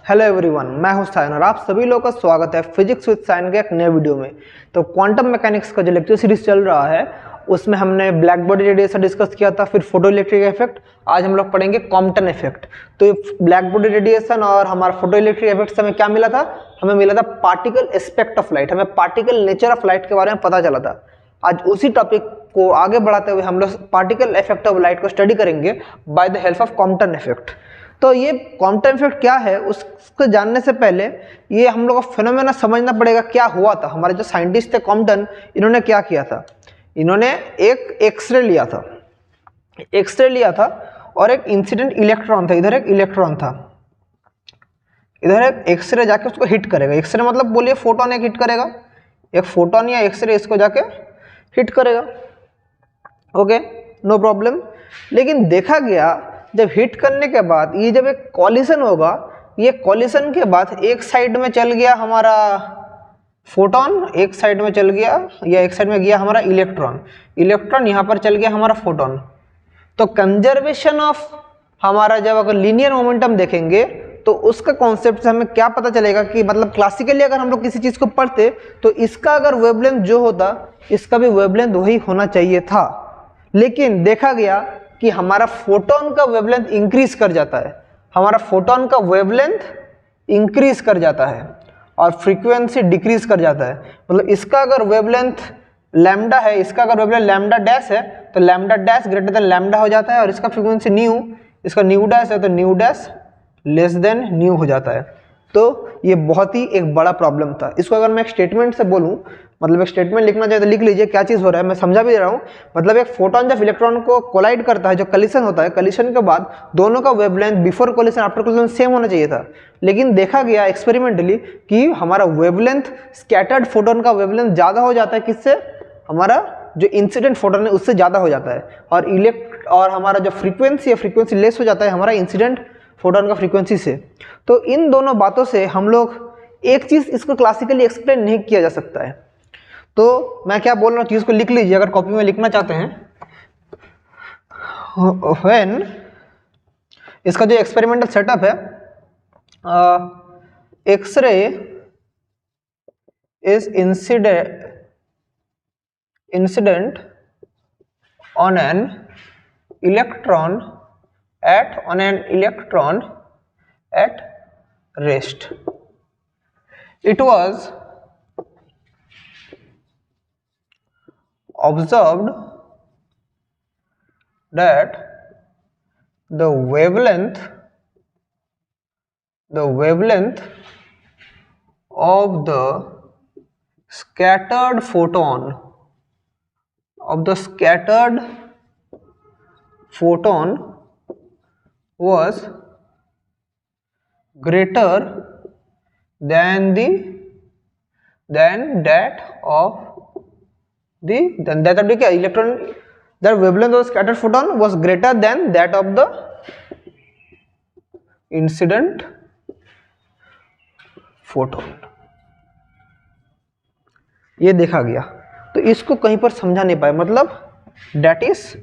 Hello everyone, मैं हूं सायन और आप सभी लोगों का स्वागत है फिजिक्स विद सायन के एक नए वीडियो में। तो क्वांटम मैकेनिक्स का जो लेक्चर सीरीज चल रहा है उसमें हमने ब्लैक बॉडी रेडिएशन डिस्कस किया था, फिर फोटो इलेक्ट्रिक इफेक्ट। आज हम लोग पढ़ेंगे कॉम्पटन इफेक्ट। तो ब्लैक बॉडी रेडिएशन और हमारा फोटो इलेक्ट्रिक इफेक्ट से हमें क्या मिला था? हमें मिला था पार्टिकल एस्पेक्ट ऑफ लाइट, हमें पार्टिकल नेचर ऑफ लाइट के बारे में पता चला था। आज उसी टॉपिक को आगे बढ़ाते हुए हम लोग पार्टिकल इफेक्ट ऑफ लाइट को स्टडी करेंगे by the help of Compton effect. तो ये क्वांटम इफेक्ट क्या है उसको जानने से पहले ये हम लोग को फिनोमेना समझना पड़ेगा क्या हुआ था। हमारे जो साइंटिस्ट थे कॉम्पटन, इन्होंने क्या किया था? इन्होंने एक एक्सरे लिया था और एक इंसिडेंट इलेक्ट्रॉन था। इधर एक इलेक्ट्रॉन था, इधर एक एक्सरे जाके उसको हिट करेगा। एक्सरे मतलब बोलिए फोटोन एक हिट करेगा, एक फोटोन या एक्सरे इसको जाके हिट करेगा। Okay, no problem. लेकिन देखा गया जब हिट करने के बाद ये जब एक कॉलिशन होगा, ये कॉलिशन के बाद एक साइड में चल गया हमारा फोटोन, एक साइड में चल गया या एक साइड में गया हमारा इलेक्ट्रॉन यहाँ पर चल गया हमारा फोटोन। तो कंजर्वेशन ऑफ हमारा जब अगर लीनियर मोमेंटम देखेंगे तो उसका कॉन्सेप्ट से हमें क्या पता चलेगा कि मतलब क्लासिकली अगर हम लोग किसी चीज़ को पढ़ते तो इसका अगर वेवलेंथ जो होता इसका भी वेवलेंथ वही होना चाहिए था। लेकिन देखा गया कि हमारा फोटोन का वेवलेंथ इंक्रीज कर जाता है, हमारा फोटोन का वेवलेंथ इंक्रीज कर जाता है और फ्रीक्वेंसी डिक्रीज कर जाता है। मतलब इसका अगर वेवलेंथ लैम्डा है, इसका अगर वेवलेंथ लैम्डा डैश है तो lambda dash greater than lambda हो जाता है, और इसका फ्रीक्वेंसी न्यू, इसका न्यू डैश है तो nu dash less than new हो जाता है। तो ये बहुत ही एक बड़ा प्रॉब्लम था। इसको अगर मैं एक स्टेटमेंट से बोलूँ, मतलब एक स्टेटमेंट लिखना चाहिए तो लिख लीजिए क्या चीज़ हो रहा है, मैं समझा भी दे रहा हूँ। मतलब एक फोटोन जब इलेक्ट्रॉन को कोलाइड करता है, जो कलिशन होता है, कलिशन के बाद दोनों का wavelength before collision after collision same होना चाहिए था। लेकिन देखा गया एक्सपेरिमेंटली कि हमारा वेवलेंथ स्कैटर्ड फोटोन का वेवलेंथ ज़्यादा हो जाता है। किससे? हमारा जो इंसिडेंट फोटोन है उससे ज़्यादा हो जाता है। और हमारा जो फ्रीक्वेंसी है, फ्रीक्वेंसी लेस हो जाता है हमारा इंसिडेंट फोटोन का फ्रीक्वेंसी से। तो इन दोनों बातों से हम लोग एक चीज़ इसको क्लासिकली एक्सप्लेन नहीं किया जा सकता है। तो मैं क्या बोल रहा हूँ, चीज़ को लिख लीजिए अगर कॉपी में लिखना चाहते हैं। व्हेन इसका जो एक्सपेरिमेंटल सेटअप है, X-ray is incident on an electron at rest. It was observed that the wavelength of the scattered photon was greater than that of the electron. The wavelength of the scattered photon was greater than that of the incident photon. ये देखा गया। तो इसको कहीं पर समझा नहीं पाए, मतलब that is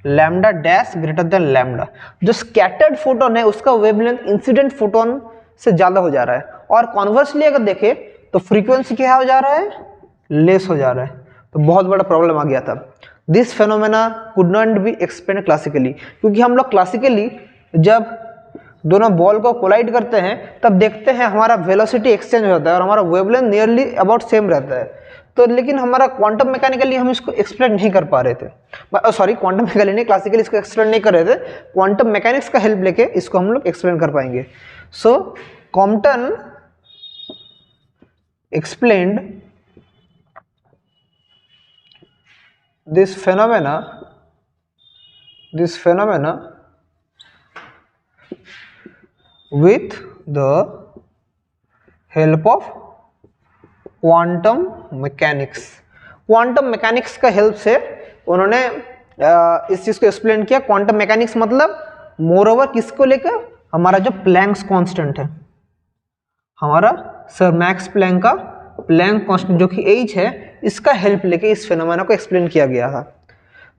lambda dash greater than lambda. जो स्कैटर्ड फोटोन है उसका वेवलेंथ इंसिडेंट फोटोन से ज़्यादा हो जा रहा है, और कॉन्वर्सली अगर देखें तो फ्रीक्वेंसी क्या हो जा रहा है? लेस हो जा रहा है। तो बहुत बड़ा प्रॉब्लम आ गया था। This phenomena could not be explain classically, क्योंकि हम लोग क्लासिकली जब दोनों बॉल को कोलाइड करते हैं तब देखते हैं हमारा वेलोसिटी एक्सचेंज हो जाता है और हमारा वेवलेंथ नियरली अबाउट सेम रहता है। तो लेकिन हमारा क्वांटम मैकेनिकली हम इसको एक्सप्लेन नहीं कर पा रहे थे। सॉरी, क्वांटम मैकेनिकली नहीं, क्लासिकली इसको एक्सप्लेन नहीं कर रहे थे। क्वांटम मैकेनिक्स का हेल्प लेके इसको हम लोग एक्सप्लेन कर पाएंगे। So Compton explained this phenomena with the help of quantum mechanics का हेल्प से उन्होंने इस चीज़ को एक्सप्लेन किया। क्वांटम मैकेनिक्स मतलब मोरओवर किसको लेकर? हमारा जो प्लैंक्स कांस्टेंट है, हमारा सर मैक्स प्लैंक का प्लैंक कांस्टेंट जो कि h है, इसका हेल्प लेके इस फिनोमेना को एक्सप्लेन किया गया था।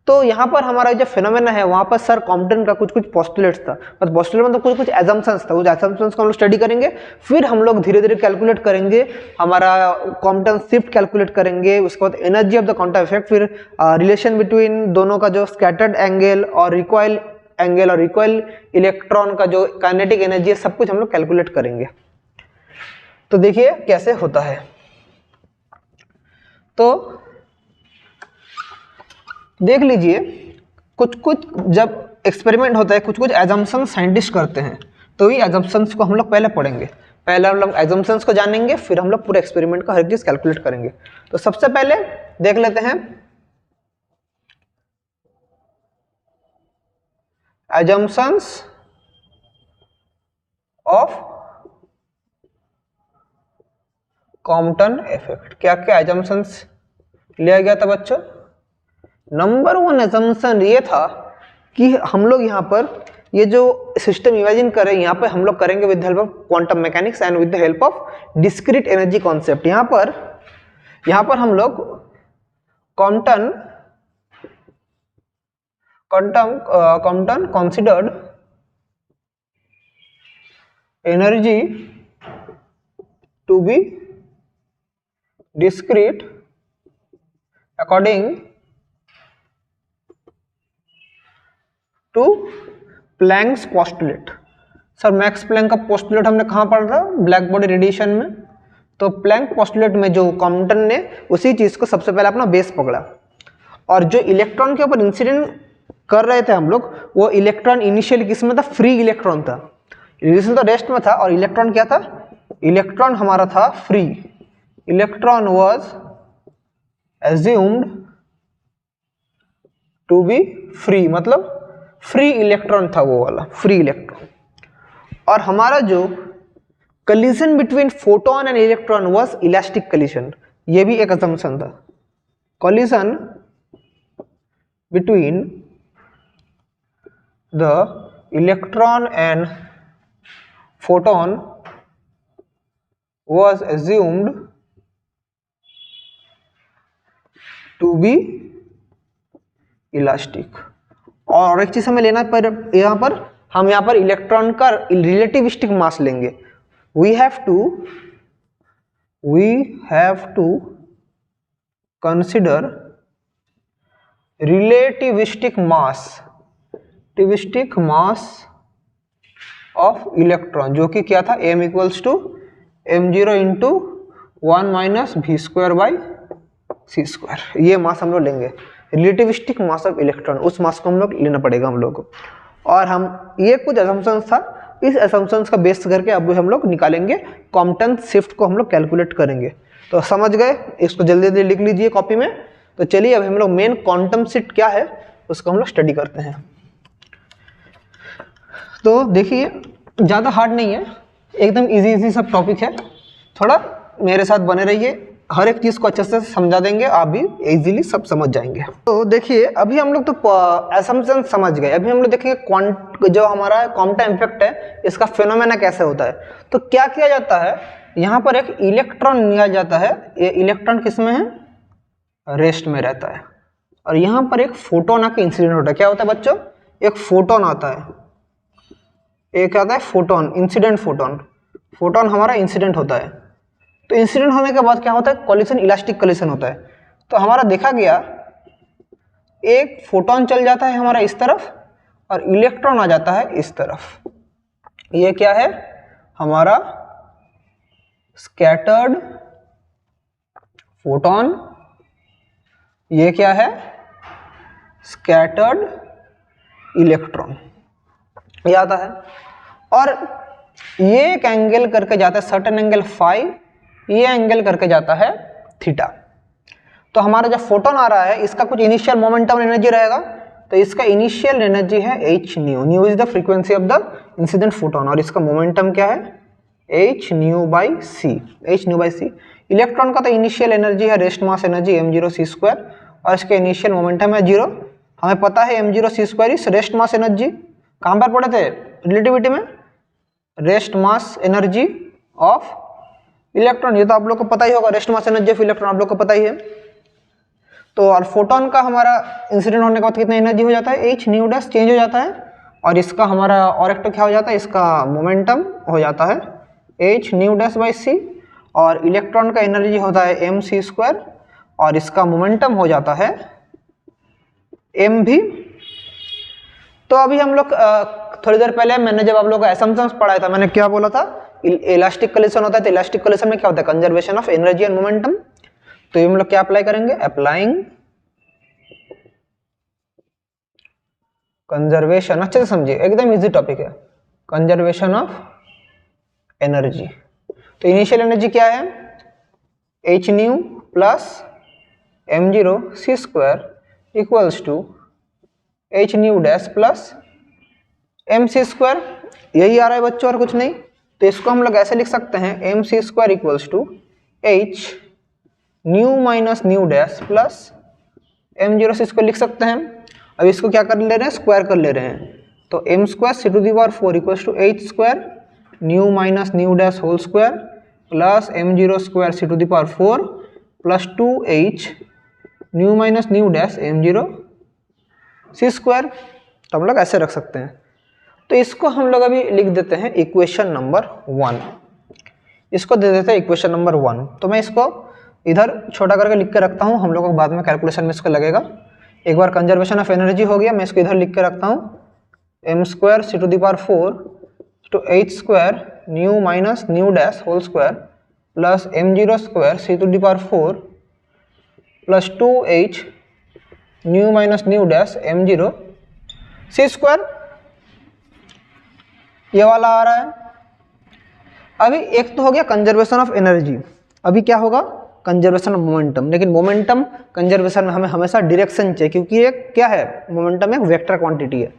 तो यहाँ पर हमारा जो फिनोमेना है वहाँ पर सर कॉम्पटन का कुछ कुछ पोस्टुलेट्स था, मतलब पोस्टुलेट मतलब कुछ कुछ एजम्पशंस था, उस एजम्पशंस को हम लोग स्टडी करेंगे, फिर हम लोग धीरे धीरे कैलकुलेट करेंगे, हमारा कॉम्पटन शिफ्ट कैलकुलेट करेंगे, उसके बाद energy of the quantum effect, फिर रिलेशन बिटवीन दोनों का जो स्कैटर्ड एंगल और रिकॉइल एंगल और रिकॉइल इलेक्ट्रॉन का जो काइनेटिक एनर्जी है, सब कुछ हम लोग कैलकुलेट करेंगे। तो देखिए कैसे होता है। तो देख लीजिए, कुछ कुछ जब एक्सपेरिमेंट होता है, कुछ कुछ एजम्पशंस साइंटिस्ट करते हैं, तो ये एजम्पशंस को हम लोग पहले पढ़ेंगे। पहले हम लोग एजम्पशंस को जानेंगे, फिर हम लोग पूरे एक्सपेरिमेंट का हर चीज कैलकुलेट करेंगे। तो सबसे पहले देख लेते हैं एजम्पशंस ऑफ कॉम्पटन इफेक्ट। क्या क्या एजम्पशंस लिया गया था बच्चों? नंबर 1 असम्पशन ये था कि हम लोग यहाँ पर ये जो सिस्टम इमेजिन कर रहे हैं, यहाँ पर हम लोग करेंगे with the help of quantum mechanics and with the help of discrete energy concept. यहाँ पर हम लोग quantum considered energy to be discrete according to Planck's postulate. Sir Max Planck का पोस्टुलेट हमने कहाँ पढ़ा था? ब्लैक बॉडी रेडिएशन में। तो प्लैंक पोस्टुलेट में जो कॉम्पटन ने उसी चीज को सबसे पहले अपना बेस पकड़ा, और जो इलेक्ट्रॉन के ऊपर इंसिडेंट कर रहे थे हम लोग, वो इलेक्ट्रॉन इनिशियली किस में था? फ्री इलेक्ट्रॉन था। रेडिएशन तो रेस्ट में था, और इलेक्ट्रॉन क्या था? इलेक्ट्रॉन हमारा था free. Electron was assumed to be free, मतलब फ्री इलेक्ट्रॉन था वो वाला, फ्री इलेक्ट्रॉन। और हमारा जो collision between photon and electron was elastic collision, ये भी एक असम्पशन था। Collision between the electron and photon was assumed to be elastic. और एक चीज हमें लेना पर यहाँ पर इलेक्ट्रॉन का रिलेटिविस्टिक मास लेंगे। We have to consider relativistic mass of electron, जो कि क्या था? m equals to m0 into 1 minus v²/c²। ये मास हम लोग लेंगे, रिलेटिविस्टिक मास ऑफ इलेक्ट्रॉन, उस मास को हम लोग लेना पड़ेगा हम लोग को। और हम ये कुछ असम्पशंस था, इस असम्पशंस का बेस करके अब हम लोग निकालेंगे कॉम्पटन शिफ्ट को हम लोग कैलकुलेट करेंगे। तो समझ गए? इसको जल्दी जल्दी लिख लीजिए कॉपी में। तो चलिए अब हम लोग मेन क्वांटम शिफ्ट क्या है उसको हम लोग स्टडी करते हैं। तो देखिए ज़्यादा हार्ड नहीं है, एकदम इजी सब टॉपिक है। थोड़ा मेरे साथ बने रहिए, हर एक चीज़ को अच्छे से समझा देंगे, आप भी इजीली सब समझ जाएंगे। तो देखिए अभी हम लोग तो असम्पशन समझ गए, अभी हम लोग देखेंगे जो हमारा क्वांटम इफेक्ट है इसका फिनोमेना कैसे होता है। तो क्या किया जाता है, यहाँ पर एक इलेक्ट्रॉन लिया जाता है, ये इलेक्ट्रॉन किस में है? रेस्ट में रहता है। और यहाँ पर एक फोटोन आके इंसिडेंट होता है। क्या होता है बच्चों? एक फोटोन आता है, एक क्या आता है? Photon, incident photon. फोटोन हमारा इंसिडेंट होता है। तो इंसिडेंट होने के बाद क्या होता है? कॉलिजन, इलास्टिक कॉलिजन होता है। तो हमारा देखा गया एक फोटोन चल जाता है हमारा इस तरफ और इलेक्ट्रॉन आ जाता है इस तरफ। ये क्या है? हमारा स्कैटर्ड फोटोन। ये क्या है? स्कैटर्ड इलेक्ट्रॉन, ये आता है। और ये एक एंगल करके जाता है, सर्टेन एंगल फाई, ये एंगल करके जाता है थीटा। तो हमारा जो फोटोन आ रहा है इसका कुछ इनिशियल मोमेंटम एनर्जी रहेगा, तो इसका इनिशियल एनर्जी है h new. New is the frequency of the incident photon, और इसका मोमेंटम क्या है? h new by c। Electron का तो इनिशियल एनर्जी है rest mass energy m0 c², और इसका इनिशियल मोमेंटम है 0। हमें पता है m0 c² इस रेस्ट मास एनर्जी, कहाँ पर पढ़े थे? रिलेटिविटी में, rest mass energy of electron. ये तो आप लोग को पता ही होगा, rest mass energy of electron आप लोग को पता ही है। तो और फोटोन का हमारा इंसिडेंट होने के बाद कितना एनर्जी हो जाता है, h न्यू डैश चेंज हो जाता है, और इसका हमारा और एक तो क्या हो जाता है, इसका मोमेंटम हो जाता है h nu dash by c, और इलेक्ट्रॉन का एनर्जी होता है mc², और इसका मोमेंटम हो जाता है mv। तो अभी हम लोग थोड़ी देर पहले मैंने जब आप लोग का असम्पशंस पढ़ाया था, मैंने क्या बोला था, इलास्टिक कोलिशन होता है, तो इलास्टिक कोलिशन में क्या होता है, conservation of energy and momentum. तो ये हम लोग क्या अप्लाई करेंगे, अप्लाइंग कंजर्वेशन, अच्छे से समझिए, एकदम इजी टॉपिक है, कंजर्वेशन ऑफ एनर्जी। तो इनिशियल एनर्जी क्या है, h nu plus m0 c² equals to h nu dash plus mc², यही आ रहा है बच्चों और कुछ नहीं। तो इसको हम लोग ऐसे लिख सकते हैं mc² equals to h nu minus nu dash plus m0 c² लिख सकते हैं। अब इसको क्या कर ले रहे हैं, स्क्वायर कर ले रहे हैं, तो m² c⁴ equals to h² nu minus nu dash whole square plus m0² c⁴ plus 2h nu minus nu dash m0 c²। तो हम लोग ऐसे रख सकते हैं। तो इसको हम लोग अभी लिख देते हैं इक्वेशन नंबर 1, इसको दे देते हैं इक्वेशन नंबर 1। तो मैं इसको इधर छोटा करके लिख के रखता हूँ, हम लोगों को बाद में कैलकुलेशन में इसको लगेगा। एक बार कंजर्वेशन ऑफ एनर्जी हो गया, मैं इसको इधर लिख के रखता हूँ m² c⁴ to h² nu minus nu dash whole square plus m0² c⁴ plus 2h nu minus nu dash m0 c², ये वाला आ रहा है। अभी एक तो हो गया कंजर्वेशन ऑफ एनर्जी, अभी क्या होगा, कंजर्वेशन ऑफ मोमेंटम। लेकिन मोमेंटम कंजर्वेशन में हमें हमेशा डायरेक्शन चाहिए, क्योंकि ये क्या है, मोमेंटम एक वेक्टर क्वांटिटी है।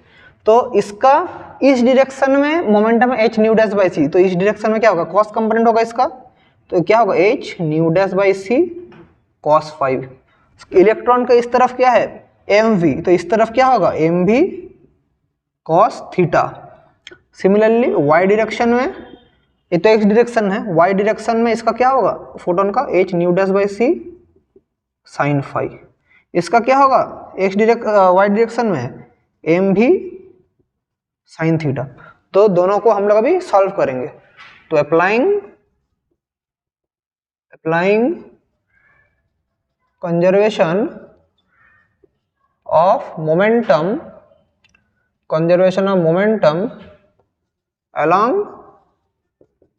तो इसका इस डायरेक्शन में मोमेंटम है h nu dash by c, तो इस डायरेक्शन में क्या होगा, कॉस कंपोनेंट होगा इसका, तो क्या होगा h nu dash by c cos 5। Electron का इस तरफ क्या है mv, तो इस तरफ क्या होगा mv cos theta. Similarly y direction में, ये तो x डायरेक्शन है, y डायरेक्शन में इसका क्या होगा, फोटोन का h nu dash by c sin 5। इसका क्या होगा y डायरेक्शन में mv sin थीटा। तो दोनों को हम लोग अभी सॉल्व करेंगे। तो applying conservation of momentum along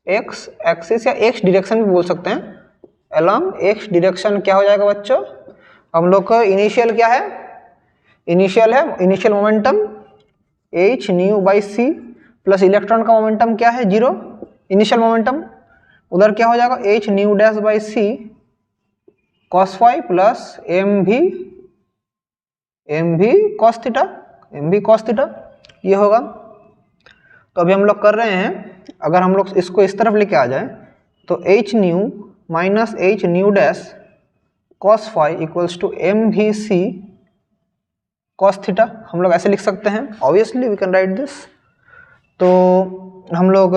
x axis या x डायरेक्शन भी बोल सकते हैं, अलोंग x डायरेक्शन क्या हो जाएगा बच्चों, हम लोग का इनिशियल क्या है, initial momentum h new by c plus electron का मोमेंटम क्या है 0, इनिशियल मोमेंटम, उधर क्या हो जाएगा h nu dash by c cos 5 plus mv cos theta, ये होगा। तो अभी हम लोग कर रहे हैं, अगर हम लोग इसको इस तरफ लेके आ जाए तो h nu minus h nu dash cos 5 equals to mvc cos theta, हम लोग ऐसे लिख सकते हैं, obviously we can write this. तो हम लोग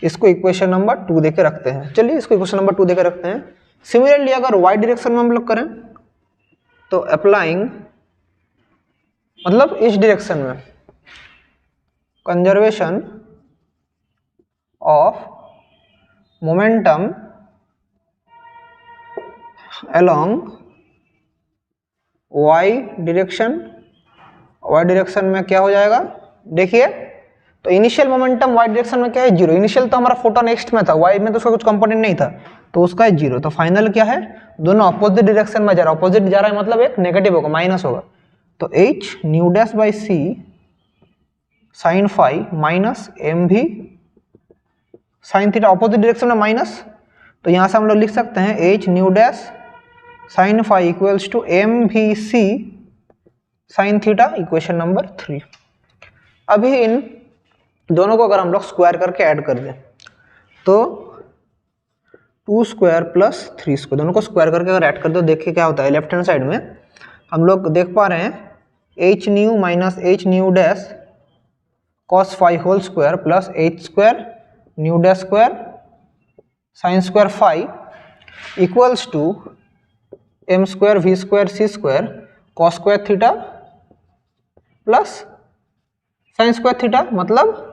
इसको इक्वेशन नंबर 2 देके रखते हैं, चलिए इसको इक्वेशन नंबर 2 देके रखते हैं। सिमिलरली अगर y डायरेक्शन में हम लोग करें तो अप्लाइंग, मतलब इस डायरेक्शन में, conservation of momentum along y direction में क्या हो जाएगा, देखिए, तो इनिशियल मोमेंटम y डायरेक्शन में क्या है 0, इनिशियल तो हमारा फोटोन नेक्स्ट में था, y में तो उसका कुछ कंपोनेंट नहीं था, तो उसका है 0। तो फाइनल क्या है, दोनों अपोजिट डायरेक्शन में जा रहा है, अपोजिट जा रहा है मतलब एक नेगेटिव होगा, माइनस होगा। तो h nu dash by c sin 5 minus mv sin theta, opposite direction में माइनस, तो यहाँ से हम लोग लिख सकते हैं h nu dash sin 5 equals to mvc sin theta, equation number 3। अभी इन दोनों को अगर हम लोग स्क्वायर करके ऐड कर दें तो 2² प्लस 3², दोनों को स्क्वायर करके अगर ऐड कर दो, देखिए क्या होता है, लेफ्ट हैंड साइड में हम लोग देख पा रहे हैं h nu minus h nu dash cos 5 whole square plus h² nu dash square sin² 5 equals to M square we square C square cos square theta plus sine square theta, मतलब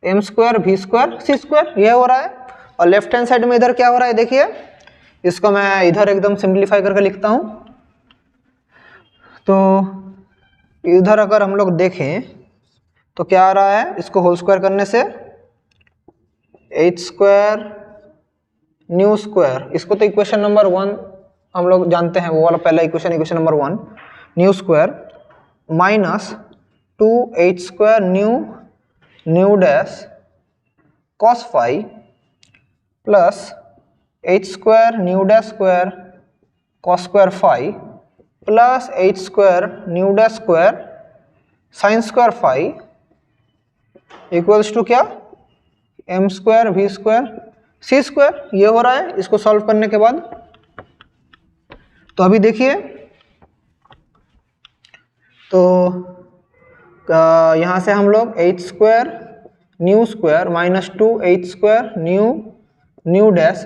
M square we square C square, यह हो रहा है। और left hand side में इधर क्या हो रहा है देखिए, इसको मैं इधर एकदम सिंप्लीफाई करके लिखता हूं। तो इधर अगर हम लोग देखें तो क्या आ रहा है, इसको होल स्क्वायर करने से एच स्क्वायर न्यू स्क्वायर, इसको तो इक्वेशन नंबर 1 हम लोग जानते हैं, वो वाला पहला equation, equation number 1 nu square minus 2h square nu dash cos phi plus h square nu dash square cos square phi plus h square nu dash square sine square phi equals to क्या, M square we square C square, ये हो रहा है इसको solve करने के बाद। तो अभी देखिए, तो यहाँ से हम लोग H square minus 2h square nu dash,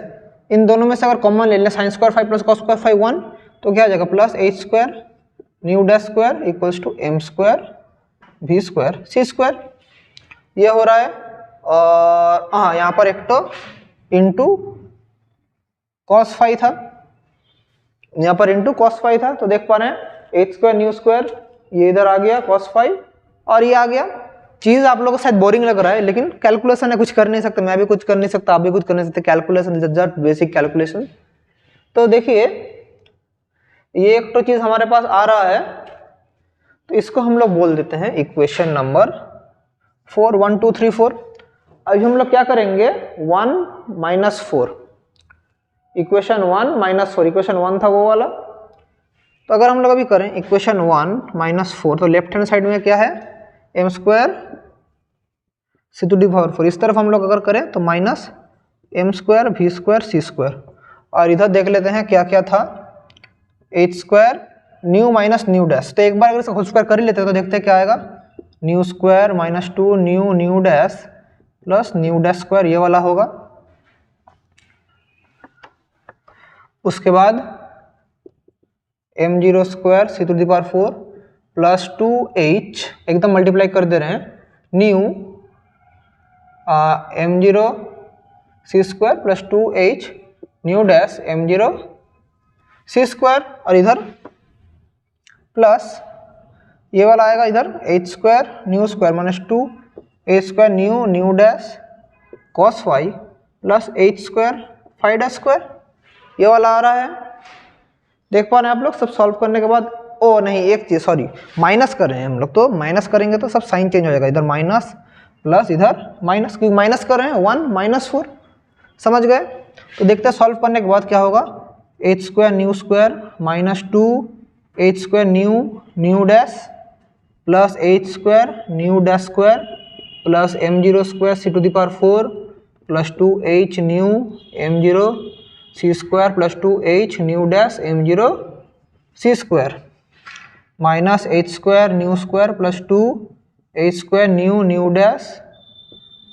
इन दोनों में से अगर कॉमन ले लें sine square five plus cos square five 1, तो क्या आ जाएगा plus H square nu dash square equals to M square we square C square, ये हो रहा है। और हाँ, यहाँ पर एक तो इंटू कॉस फाइव था, यहाँ पर इंटू कॉस फाइव था, तो देख पा रहे हैं एच स्क्वायर न्यू स्क्वायर, ये इधर आ गया कॉस फाइव और ये आ गया। चीज़ आप लोगों को शायद बोरिंग लग रहा है, लेकिन कैलकुलेशन है, कुछ कर नहीं सकते, मैं भी कुछ कर नहीं सकता, आप भी कुछ कर नहीं सकते, कैलकुलेशन जस्ट बेसिक कैलकुलेशन। तो देखिए, ये एक तो चीज़ हमारे पास आ रहा है, तो इसको हम लोग बोल देते हैं इक्वेशन नंबर 4, 1 2 3 4। अभी हम लोग क्या करेंगे, 1 माइनस 4, इक्वेशन 1 माइनस 4, इक्वेशन 1 था वो वाला। तो अगर हम लोग अभी करें इक्वेशन 1 माइनस 4, तो लेफ्ट हैंड साइड में क्या है, m square C to the power 4, इस तरफ हम लोग अगर करें तो minus m square we square C square, और इधर देख लेते हैं क्या क्या था, h square nu minus nu dash. तो एक बार अगर इसका होल स्क्वायर कर ही लेते हैं तो देखते हैं क्या आएगा, nu square minus 2 nu dash plus nu dash square, ये वाला होगा। उसके बाद m0 square C to the power 4 plus 2h, एकदम मल्टीप्लाई कर दे रहे हैं, न्यू m0 सी square plus 2h nu dash m0 सी स्क्वायर, और इधर प्लस ये वाला आएगा इधर h square nu square minus 2h square nu dash cos phi plus h square phi dash square, ये वाला आ रहा है। देख पा रहे हैं आप लोग, सब सॉल्व करने के बाद, ओ नहीं एक चीज़ सॉरी, माइनस कर रहे हैं हम लोग, तो माइनस करेंगे तो सब साइन चेंज हो जाएगा, इधर माइनस प्लस इधर माइनस, क्योंकि माइनस कर रहे हैं 1 माइनस 4, समझ गए। तो देखते हैं सॉल्व करने के बाद क्या होगा, h square nu square minus 2h square nu dash plus h square nu dash square plus m0 square C to the power 4 plus 2h nu m0 C square plus 2h nu dash m0 C square minus h square nu square plus 2h square nu dash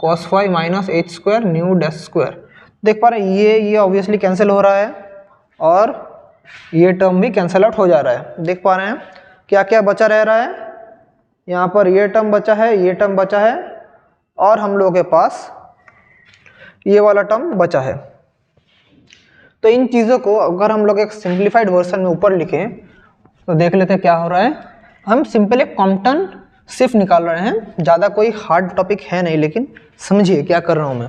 cos phi minus h square nu dash square. देख पा रहे हैं ये obviously cancel हो रहा है और ये टर्म भी कैंसिल आउट हो जा रहा है। देख पा रहे हैं क्या क्या बचा रह रहा है, यहाँ पर ये टर्म बचा है, ये टर्म बचा है, और हम लोगों के पास ये वाला टर्म बचा है। तो इन चीज़ों को अगर हम लोग एक सिंप्लीफाइड वर्जन में ऊपर लिखें तो देख लेते हैं क्या हो रहा है। हम सिंपल एक कॉम्पटन शिफ्ट निकाल रहे हैं, ज़्यादा कोई हार्ड टॉपिक है नहीं, लेकिन समझिए क्या कर रहा हूँ मैं।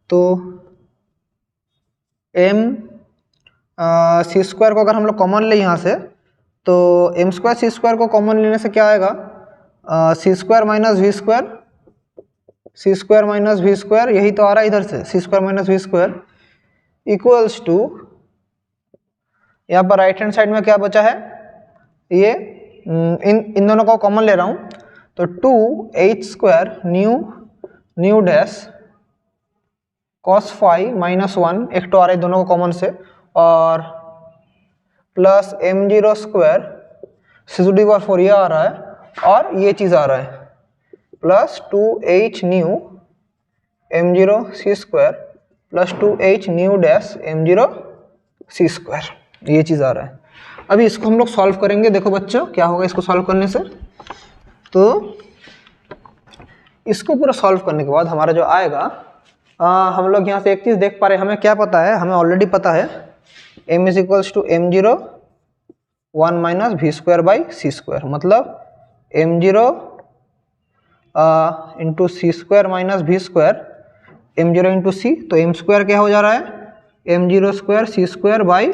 तो एम सी स्क्वायर को अगर हम लोग कॉमन ले यहाँ से, तो एम स्क्वायर सी स्क्वायर को कॉमन लेने से क्या आएगा, C square minus V square, सी स्क्वायर माइनस वी स्क्वायर, यही तो आ रहा है इधर से, C square minus V square equals to, यहाँ पर राइट हैंड साइड में क्या बचा है, ये इन दोनों को कॉमन ले रहा हूँ, तो 2h square nu dash cos phi minus 1, एक तो आ रहा है दोनों को कॉमन से, और plus m0 square C to the power 4 ये आ रहा है, और ये चीज़ आ रहा है प्लस 2h न्यू m0 सी square plus 2h nu dash m0 सी स्क्वायर, ये चीज़ आ रहा है। अभी इसको हम लोग सॉल्व करेंगे। देखो बच्चों क्या होगा इसको सॉल्व करने से। तो इसको पूरा सॉल्व करने के बाद हमारा जो आएगा, हम लोग यहाँ से एक चीज़ देख पा रहे हैं, हमें क्या पता है, हमें ऑलरेडी पता है m is equals to m0 1 minus v square by C square, मतलब m0 इंटू सी square minus v square, m0 into C, तो m स्क्वायर क्या हो जा रहा है m0 square C square by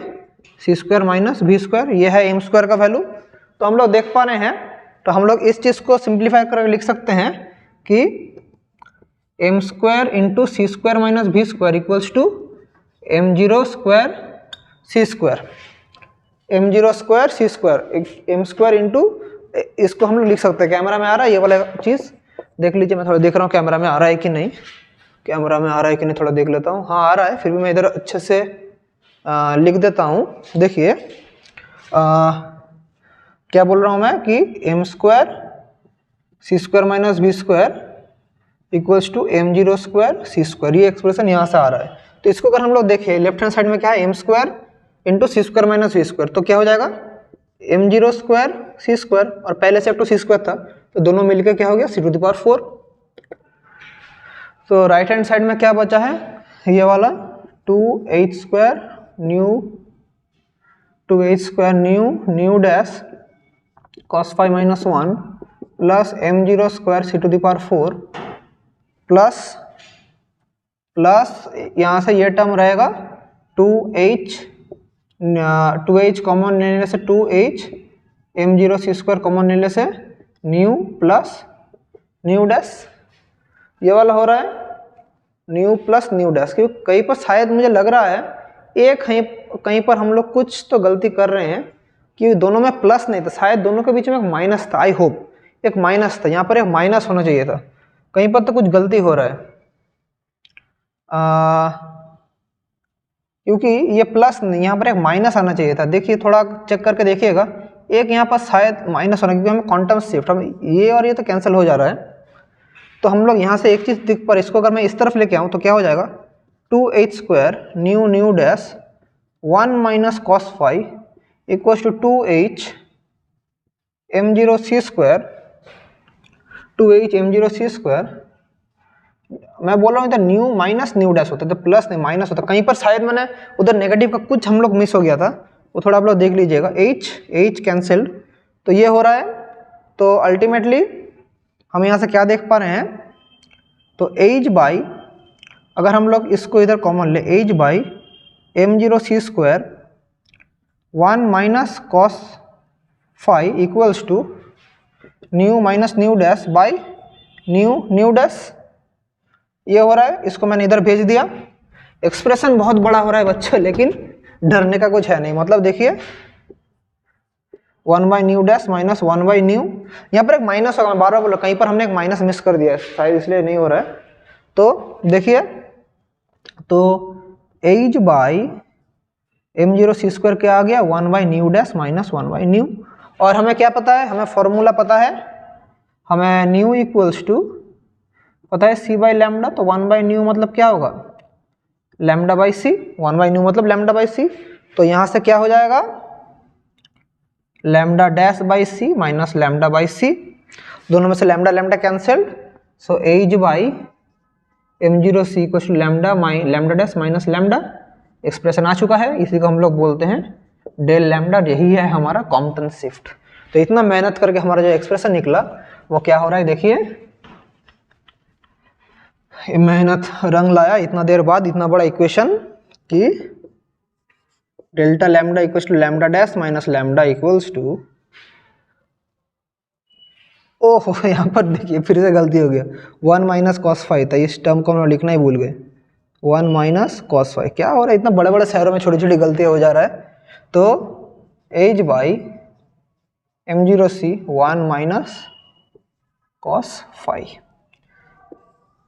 C square minus v square, ये है m square का वैल्यू। तो हम लोग देख पा रहे हैं, तो हम लोग इस चीज़ को सिंप्लीफाई करके लिख सकते हैं कि m square into C square minus v square equals to m0 square C square, m0 square C square, m square into, इसको हम लोग लिख सकते हैं। कैमरा में आ रहा है ये वाला चीज़, देख लीजिए। मैं थोड़ा देख रहा हूँ कैमरा में आ रहा है कि नहीं, कैमरा में आ रहा है कि नहीं, थोड़ा देख लेता हूँ। हाँ आ रहा है, फिर भी मैं इधर अच्छे से लिख देता हूँ। देखिए क्या बोल रहा हूँ मैं कि m square C square minus v square equals to m0 square C square, ये एक्सप्रेशन यहाँ से आ रहा है। तो इसको अगर हम लोग देखें लेफ्ट हैंड साइड में क्या है, m स्क्वायर इंटू सी स्क्वायर माइनस v स्क्वायर, तो क्या हो जाएगा m0 स्क्वायर सी स्क्वायर, और पहले से सी स्क्वायर था तो दोनों मिलकर क्या हो गया c टू द पावर 4। तो राइट हैंड साइड में क्या बचा है, ये वाला 2h square nu dash cos phi minus 1 plus m0 square C to the power 4 plus यहाँ से ये टर्म रहेगा 2h कॉमन लेने से 2h m0 सी स्क्वायर कॉमन लेने से न्यू प्लस न्यू डैश, ये वाला हो रहा है न्यू प्लस न्यू डैश। क्योंकि कहीं पर शायद मुझे लग रहा है एक कहीं पर हम लोग कुछ तो गलती कर रहे हैं कि दोनों में प्लस नहीं था, शायद दोनों के बीच में एक माइनस था। आई होप एक माइनस था, यहाँ पर एक माइनस होना चाहिए था, कहीं पर तो कुछ गलती हो रहा है। क्योंकि ये प्लस नहीं, यहाँ पर एक माइनस आना चाहिए था। देखिए थोड़ा चेक करके देखिएगा, एक यहाँ पर शायद माइनस होना, क्योंकि हमें क्वांटम शिफ्ट, हम ये और ये तो कैंसिल हो जा रहा है। तो हम लोग यहाँ से एक चीज़ दिख पर, इसको अगर मैं इस तरफ लेके आऊँ तो क्या हो जाएगा 2h square nu dash 1 minus cos phi equals to 2h m0 C square 2h m0 C square. मैं बोल रहा हूँ इधर न्यू माइनस न्यू डैश होता है, तो प्लस नहीं माइनस होता। कहीं पर शायद मैंने उधर नेगेटिव का कुछ हम लोग मिस हो गया था, वो थोड़ा आप लोग देख लीजिएगा। h कैंसिल्ड, तो ये हो रहा है। तो अल्टीमेटली हम यहाँ से क्या देख पा रहे हैं, तो h बाई, अगर हम लोग इसको इधर कॉमन ले, h by m0 C square 1 minus cos phi equals to nu minus nu dash by nu dash, ये हो रहा है। इसको मैंने इधर भेज दिया। एक्सप्रेशन बहुत बड़ा हो रहा है बच्चों, लेकिन डरने का कुछ है नहीं। मतलब देखिए 1 by nu dash minus 1 by new, यहाँ पर एक माइनस होगा, मैं बार बार बोला, कहीं पर हमने एक माइनस मिस कर दिया है शायद, इसलिए नहीं हो रहा है। तो देखिए, तो h by m0 C square क्या आ गया 1 by nu dash minus 1 by new. और हमें क्या पता है, हमें फॉर्मूला पता है, हमें न्यू इक्वल्स टू पता है c बाई लैम्डा, तो 1 बाई न्यू मतलब क्या होगा lambda by C, 1 by nu मतलब लैम्डा बाई सी। तो यहाँ से क्या हो जाएगा lambda dash by C minus lambda by C, दोनों में से lambda lambda cancelled. So h by m0 C equals to lambda dash minus lambda, expression आ चुका है। इसी को हम लोग बोलते हैं डेल लैम्डा, यही है हमारा कॉम्पटन शिफ्ट। तो इतना मेहनत करके हमारा जो एक्सप्रेशन निकला वो क्या हो रहा है, देखिए मेहनत रंग लाया इतना देर बाद, इतना बड़ा इक्वेशन कि delta lambda equals to lambda dash minus lambda equals to, ओहो यहाँ पर देखिए फिर से गलती हो गया, 1 माइनस कॉस फाई था, इस टर्म को हम लोग लिखना ही भूल गए, 1 माइनस कॉस फाई। क्या हो रहा है, इतना बड़े बड़े शहरों में छोटी छोटी गलतियाँ हो जा रहा है। तो h by m0 C 1 minus cos phi,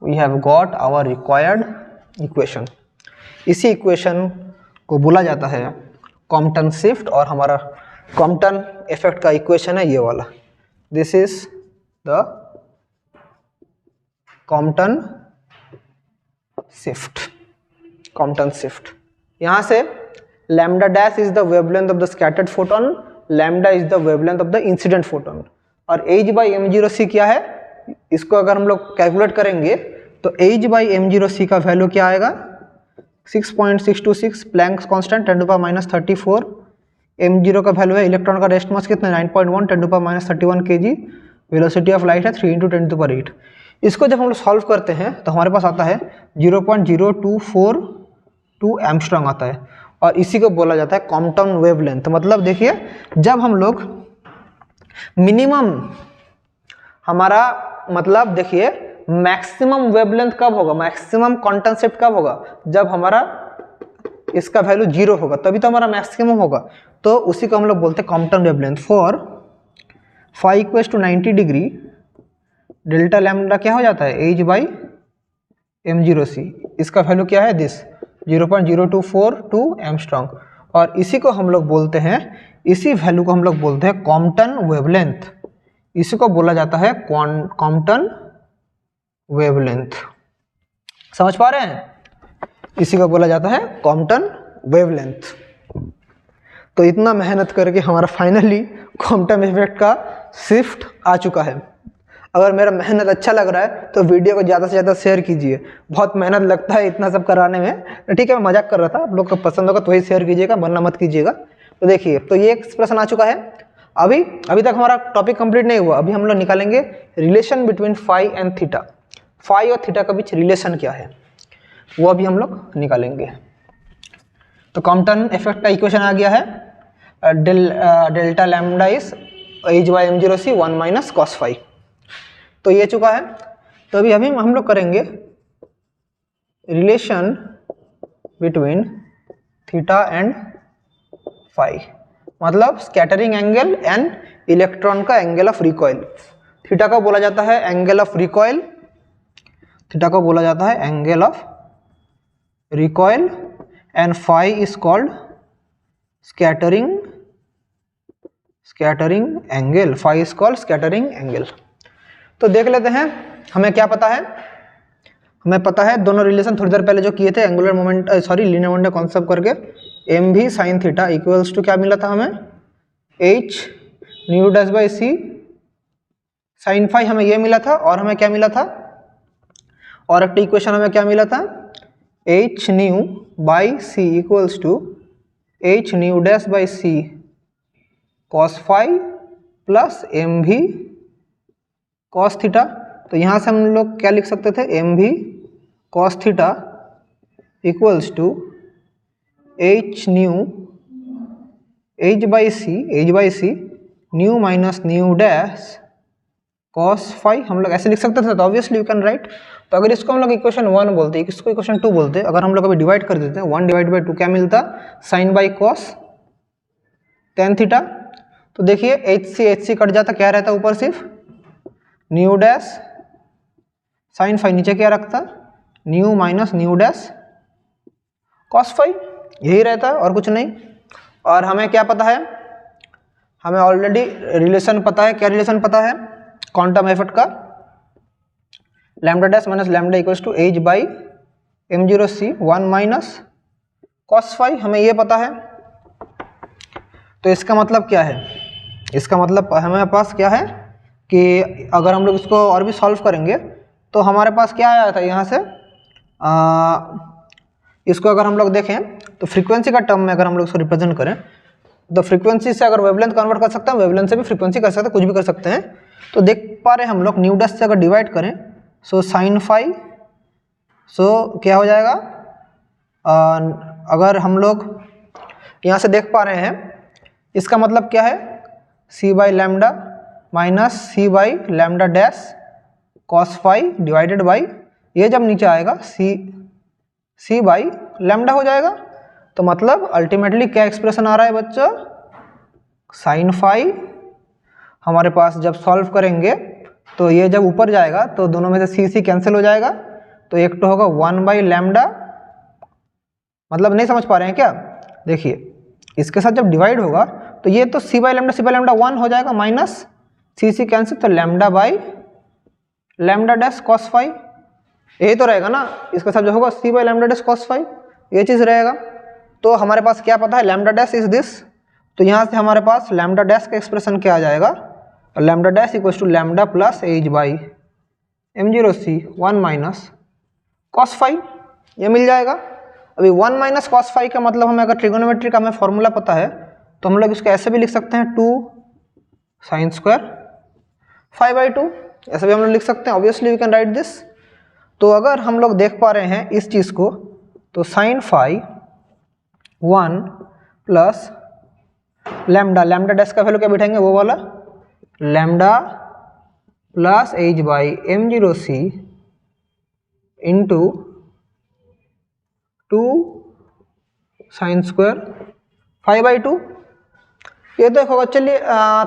we have got our required equation. इसी इक्वेशन को बोला जाता है कॉम्पटन शिफ्ट, और हमारा कॉम्पटन इफेक्ट का इक्वेशन है ये वाला। This is the Compton shift. Compton shift, यहाँ से lambda dash is the wavelength of the scattered photon, lambda is the wavelength of the incident photon. और h/m0c क्या है, इसको अगर हम लोग कैलकुलेट करेंगे तो h/m0c का वैल्यू क्या आएगा 6.626 प्लैंक्स कांस्टेंट 10⁻34। m0 का वैल्यू है इलेक्ट्रॉन का रेस्ट मास कितना 9.1 10⁻31 kg, वेलोसिटी ऑफ लाइट है 3 × 10⁸। इसको जब हम लोग सॉल्व करते हैं तो हमारे पास आता है 0.0242 एंगस्ट्रॉम आता है, और इसी को बोला जाता है कॉम्पटन वेवलेंथ। मतलब देखिए जब हम लोग मिनिमम हमारा मतलब देखिए मैक्सिमम वेवलेंथ कब होगा, मैक्सिमम कॉन्टेंसेप्ट कब होगा, जब हमारा इसका वैल्यू 0 होगा, तभी तो हमारा मैक्सिमम होगा। तो उसी को हम लोग बोलते हैं Compton wavelength. For phi equals to 90 degree delta lambda क्या हो जाता है h/m0c, इसका वैल्यू क्या है दिस 0.0242 एंगस्ट्रॉम, और इसी को हम लोग बोलते हैं, इसी वैल्यू को हम लोग बोलते हैं कॉम्पटन वेवलेंथ। इसी को बोला जाता है कॉम्पटन वेवलेंथ। समझ पा रहे हैं, इसी को बोला जाता है कॉम्पटन वेवलेंथ। तो इतना मेहनत करके हमारा फाइनली क्वांटम इफेक्ट का शिफ्ट आ चुका है। अगर मेरा मेहनत अच्छा लग रहा है तो वीडियो को ज़्यादा से ज़्यादा शेयर कीजिए। बहुत मेहनत लगता है इतना सब कराने में, ठीक है मैं मजाक कर रहा था, आप लोग को पसंद होगा तो वही शेयर कीजिएगा, वरना मत कीजिएगा। तो देखिए तो ये एक्सप्रेशन आ चुका है। अभी तक हमारा टॉपिक कंप्लीट नहीं हुआ। अभी हम लोग निकालेंगे relation between phi and theta. Phi और थीटा के बीच रिलेशन क्या है वो अभी हम लोग निकालेंगे। तो कॉम्पटन इफेक्ट का इक्वेशन आ गया है, delta lambda is h/m0c 1 - cos phi. तो ये चुका है। तो अभी हम लोग करेंगे relation between theta and phi, मतलब स्कैटरिंग एंगल एंड इलेक्ट्रॉन का एंगल ऑफ रिकॉइल। थीटा को बोला जाता है एंगल ऑफ रिकॉइल, थीटा को बोला जाता है angle of recoil, and phi is called scattering angle, phi is called scattering angle. तो देख लेते हैं हमें क्या पता है। हमें पता है दोनों रिलेशन थोड़ी देर पहले जो किए थे angular moment linear momentum concept करके, एम भी साइन थीटा इक्वल्स टू क्या मिला था हमें h/c साइन फाई, हमें ये मिला था। और हमें क्या मिला था, और एक इक्वेशन हमें क्या मिला था h/c equals to h/c cos phi plus M भी cos थीटा। तो यहाँ से हम लोग क्या लिख सकते थे, एम भी cos theta equals to h/c nu minus nu dash cos phi, हम लोग ऐसे लिख सकते थे। तो ऑब्वियसली यू कैन राइट। तो अगर इसको हम लोग इक्वेशन 1 बोलते, इसको इक्वेशन 2 बोलते, अगर हम लोग अभी डिवाइड कर देते हैं 1/2 क्या मिलता, sine by cos tan theta. तो देखिए h कट जाता, क्या रहता ऊपर सिर्फ न्यू डैश साइन फाई, नीचे क्या रखता nu minus nu dash cos phi, यही रहता है और कुछ नहीं। और हमें क्या पता है, हमें ऑलरेडी रिलेशन पता है। क्या रिलेशन पता है क्वांटम इफेक्ट का, lambda dash minus lambda equals to h/m0c 1 - cos phi, हमें ये पता है। तो इसका मतलब क्या है, इसका मतलब हमारे पास क्या है कि अगर हम लोग इसको और भी सॉल्व करेंगे तो हमारे पास क्या आया था यहाँ से, इसको अगर हम लोग देखें तो फ्रीक्वेंसी का टर्म में अगर हम लोग इसको रिप्रेजेंट करें तो फ्रीक्वेंसी से अगर वेवलेंथ कन्वर्ट कर सकते हैं, वेवलेंथ से भी फ्रीक्वेंसी कर सकते हैं, कुछ भी कर सकते हैं। तो देख पा रहे हैं हम लोग न्यू डैश से अगर डिवाइड करें सो साइन फाई, सो क्या हो जाएगा, अगर हम लोग यहाँ से देख पा रहे हैं इसका मतलब क्या है c/λ minus c/λ dash cos phi divided by, ये जब नीचे आएगा c/λ हो जाएगा। तो मतलब अल्टीमेटली क्या एक्सप्रेशन आ रहा है बच्चों, साइन फाई हमारे पास जब सॉल्व करेंगे तो ये जब ऊपर जाएगा तो दोनों में से c कैंसिल हो जाएगा, तो एक तो होगा 1/λ। मतलब नहीं समझ पा रहे हैं क्या, देखिए इसके साथ जब डिवाइड होगा तो ये तो c/λ 1 हो जाएगा, माइनस c कैंसिल, तो λ डैश cos फाई, यही तो रहेगा ना। इसके साथ जो होगा c/λ डैश cos फाई, ये चीज़ रहेगा। तो हमारे पास क्या पता है, लैम्डा डैश इज दिस, तो यहाँ से हमारे पास लैम्डा डैश का एक्सप्रेशन क्या आ जाएगा, lambda dash equals to lambda plus H by m0c 1 minus cos phi, ये मिल जाएगा। अभी 1 माइनस कॉस फाइव का मतलब हमें अगर ट्रिगोनोमेट्री का हमें फॉर्मूला पता है तो हम लोग इसको ऐसे भी लिख सकते हैं 2 साइन स्क्वायर 5/2, ऐसे भी हम लोग लिख सकते हैं, obviously we can write this. तो अगर हम लोग देख पा रहे हैं इस चीज़ को, तो sine phi 1 plus lambda, lambda dash का वैल्यू क्या बिठाएंगे, वो वाला lambda plus H by m0c into 2 sine square 5/2, ये तो एक होगा। चलिए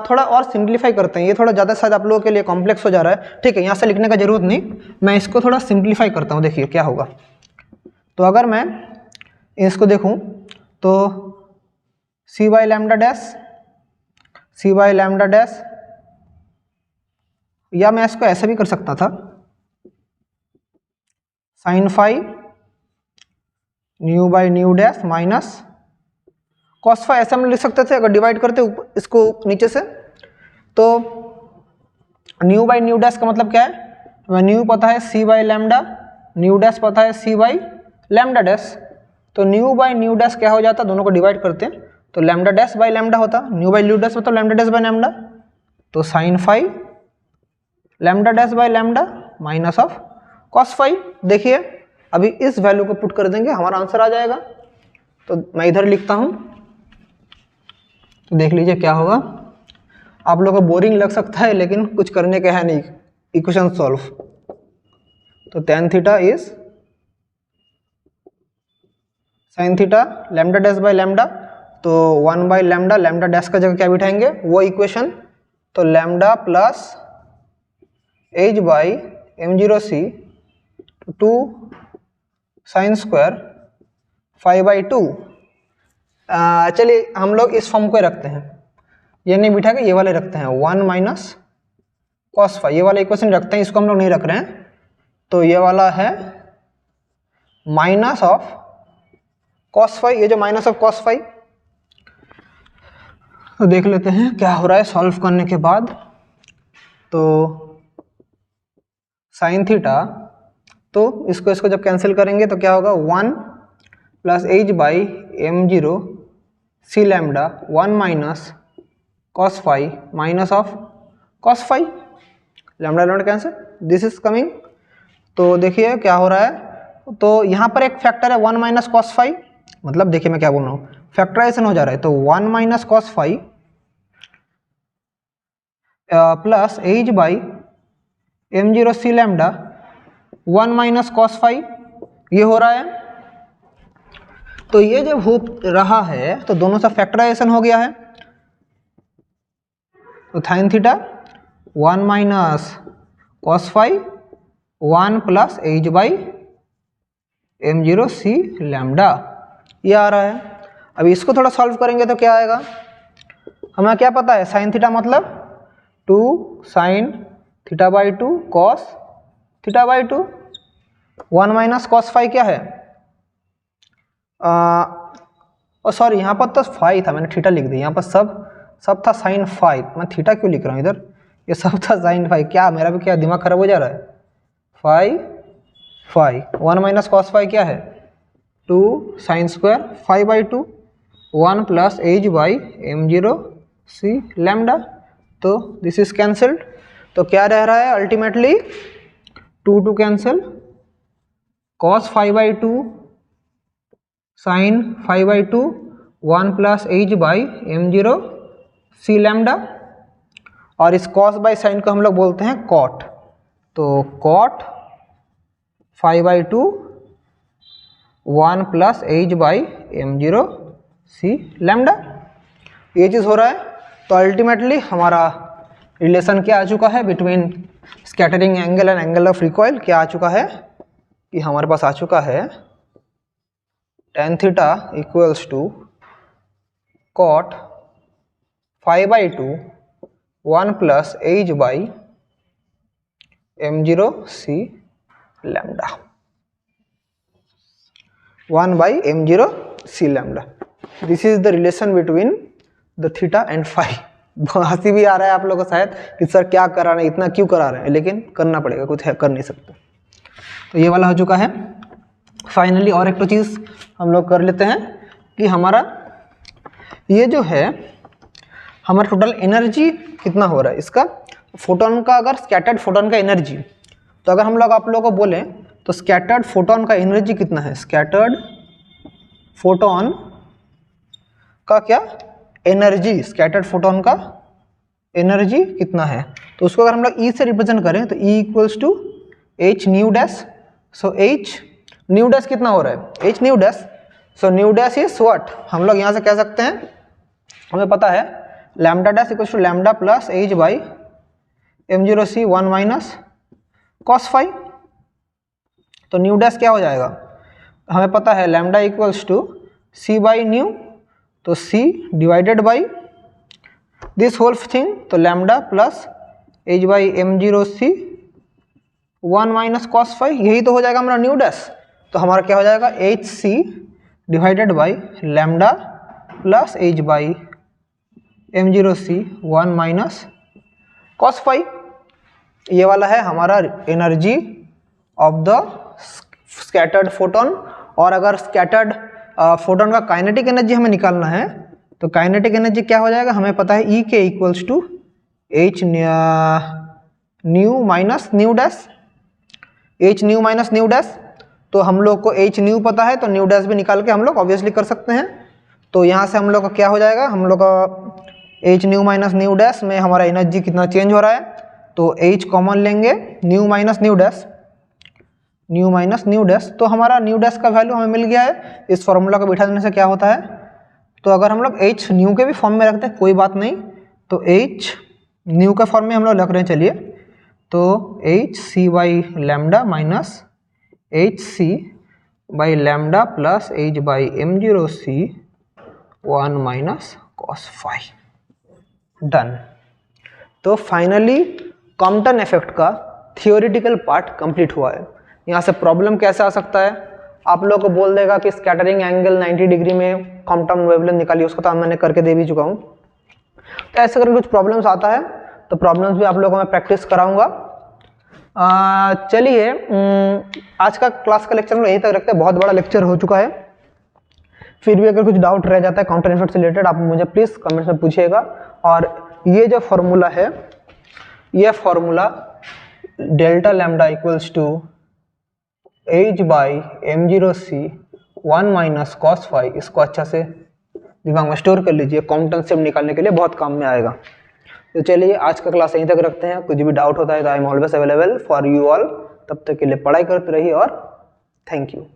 थोड़ा और सिंप्लीफाई करते हैं, ये थोड़ा ज़्यादा शायद आप लोगों के लिए कॉम्प्लेक्स हो जा रहा है, ठीक है, यहाँ से लिखने का जरूरत नहीं, मैं इसको थोड़ा सिंप्लीफाई करता हूँ, देखिए क्या होगा। तो अगर मैं इसको देखूँ तो c बाई लैम्डा डैश, या मैं इसको ऐसे भी कर सकता था, sine phi nu by nu dash minus cos phi, ऐसे हम लिख सकते थे अगर डिवाइड करते इसको नीचे से। तो न्यू बाई न्यू डैश का मतलब क्या है, हमें न्यू पता है c by lambda, nu dash पता है c बाई लैम्डा डैश, तो न्यू बाई न्यू डैश क्या हो जाता, दोनों को डिवाइड करते हैं तो लैम्डा डैश बाई लैम्डा होता, न्यू बाई न्यू डैश मतलब लैम्डा डैश बाई लैम्डा, तो sine phi lambda dash by lambda minus of cos phi. देखिए अभी इस वैल्यू को पुट कर देंगे, हमारा आंसर आ जाएगा। तो मैं इधर लिखता हूँ, तो देख लीजिए क्या होगा। आप लोगों को बोरिंग लग सकता है लेकिन कुछ करने का है नहीं, इक्वेशन सॉल्व। तो tan theta is sine theta lambda dash by lambda, तो 1 बाई लैम्डा, लैम्डा डैश का जगह क्या बिठाएंगे वो इक्वेशन, तो lambda plus H by m0c 2 sine square 5/2। चलिए हम लोग इस फॉर्म को रखते हैं, ये नहीं बिठा के ये वाले रखते हैं, 1 माइनस कॉस फाइव, ये वाला इक्वेशन रखते हैं, इसको हम लोग नहीं रख रहे हैं। तो ये वाला है माइनस ऑफ कॉस फाइव, ये जो माइनस ऑफ कॉस फाइव, तो देख लेते हैं क्या हो रहा है सॉल्व करने के बाद। तो साइन थीटा, तो इसको जब कैंसिल करेंगे तो क्या होगा, 1 plus H by m0c lambda 1 minus cos five minus of cos five, lambda lambda cancel, this is coming. तो देखिए क्या हो रहा है, तो यहाँ पर एक फैक्टर है 1 माइनस कॉस फाइव, मतलब देखिए मैं क्या बोल रहा हूँ, फैक्टराइजेशन हो जा रहा है, तो 1 minus cos five plus H by m0c lambda 1 minus cos phi, ये हो रहा है। तो ये जब हो रहा है तो दोनों सा फैक्टराइजेशन हो गया है, तो sine theta 1 minus cos five 1 plus H by m0c lambda, ये आ रहा है। अभी इसको थोड़ा सॉल्व करेंगे तो क्या आएगा, हमें क्या पता है, साइन थीटा मतलब 2 sine theta by 2 cos theta by 2, 1 minus cos five क्या है, सॉरी यहाँ पर तो फाइव था, मैंने थीटा लिख दिया, यहाँ पर सब था साइन फाइव, मैं थीटा क्यों लिख रहा हूँ इधर, ये सब था साइन फाइव, क्या मेरा भी क्या दिमाग खराब हो जा रहा है, फाइव 1 माइनस कॉस फाइव क्या है 2 sine square 5/2 1 plus H by m0c lambda, तो दिस इज कैंसल्ड। तो क्या रह रहा है ultimately 2 cancel, cos 5/2 sine 5/2 1 plus H by m0c lambda, और इस कॉस बाई साइन को हम लोग बोलते हैं कॉट, तो cot 5/2 1 plus H by m0c lambda, ये चीज़ हो रहा है। तो अल्टीमेटली हमारा रिलेशन क्या आ चुका है between scattering angle and angle of recoil, क्या आ चुका है कि हमारे पास आ चुका है tan theta equals to cot 5/2 1 plus H by m0c lambda, 1 by m0 C lambda. This is the relation between the theta and phi. हंसी भी आ रहा है आप लोगों को शायद कि सर क्या करा रहे हैं, इतना क्यों करा रहे हैं, लेकिन करना पड़ेगा, कुछ है कर नहीं सकते। तो ये वाला हो चुका है। फाइनली और एक तो चीज़ हम लोग कर लेते हैं कि हमारा ये जो है हमारा टोटल एनर्जी कितना हो रहा है इसका, फोटोन का, अगर स्कैटर्ड फोटोन का एनर्जी, तो अगर हम लोग आप लोगों को बोलें तो स्कैटर्ड फोटोन का एनर्जी कितना है, स्कैटर्ड फोटोन का क्या एनर्जी, स्कैटर्ड फोटोन का एनर्जी कितना है, तो उसको अगर हम लोग ई से रिप्रेजेंट करें तो E equals to H nu dash. So H nu dash कितना हो रहा है, H nu dash. So nu dash is what, हम लोग यहाँ से कह सकते हैं, हमें पता है lambda dash equals to lambda plus H by m0c 1 minus cos phi. तो न्यू डैश क्या हो जाएगा, हमें पता है lambda equals to C by nu, तो c divided by this whole thing, तो lambda plus H by m0c 1 minus cos phi, यही तो हो जाएगा हमारा न्यू डैश। तो हमारा क्या हो जाएगा H C divided by lambda plus H by m0c 1 minus cos phi. ये वाला है हमारा energy of the scattered photon. और अगर स्कैटर्ड फोटोन का काइनेटिक एनर्जी हमें निकालना है तो काइनेटिक एनर्जी क्या हो जाएगा, हमें पता है E K equals to H nu minus nu dash, H nu minus nu dash. तो हम लोग को एच न्यू पता है तो न्यू डैश भी निकाल के हम लोग ऑब्वियसली कर सकते हैं। तो यहाँ से हम लोग का क्या हो जाएगा, हम लोग का H nu minus nu dash में हमारा एनर्जी कितना चेंज हो रहा है, तो एच कॉमन लेंगे, new minus nu dash, new minus nu dash. तो हमारा न्यू डैश का वैल्यू हमें मिल गया है। इस फॉर्मूला को बिठा देने से क्या होता है, तो अगर हम लोग एच न्यू के भी फॉर्म में रखते हैं कोई बात नहीं, तो एच न्यू के फॉर्म में हम लोग रख रहे हैं, चलिए, तो H C by lambda minus H C by lambda plus H by m0c 1 minus cos phi, done. तो फाइनली कॉम्पटन इफेक्ट का थियोरिटिकल पार्ट कंप्लीट हुआ है। यहाँ से प्रॉब्लम कैसे आ सकता है, आप लोग को बोल देगा कि स्कैटरिंग एंगल 90 डिग्री में कॉम्पटन वेवलेंथ निकालिए, उसको तो मैंने करके दे भी चुका हूँ। तो ऐसे करके कुछ प्रॉब्लम्स आता है तो प्रॉब्लम्स भी आप लोगों को मैं प्रैक्टिस कराऊंगा। चलिए आज का क्लास का लेक्चर हम यहीं तक रखते हैं, बहुत बड़ा लेक्चर हो चुका है। फिर भी अगर कुछ डाउट रह जाता है काउंटर इफेक्ट से रिलेटेड आप मुझे प्लीज़ कमेंट्स में पूछिएगा। और ये जो फॉर्मूला है, ये formula delta lambda equals to H by m0c 1 minus cos phi, इसको अच्छा से दिमाग में स्टोर कर लीजिए, कॉम्पटन से निकालने के लिए बहुत काम में आएगा। तो चलिए आज का क्लास यहीं तक रखते हैं। कुछ भी डाउट होता है तो I am always available for you all. तब तक के लिए पढ़ाई करते रहिए और थैंक यू।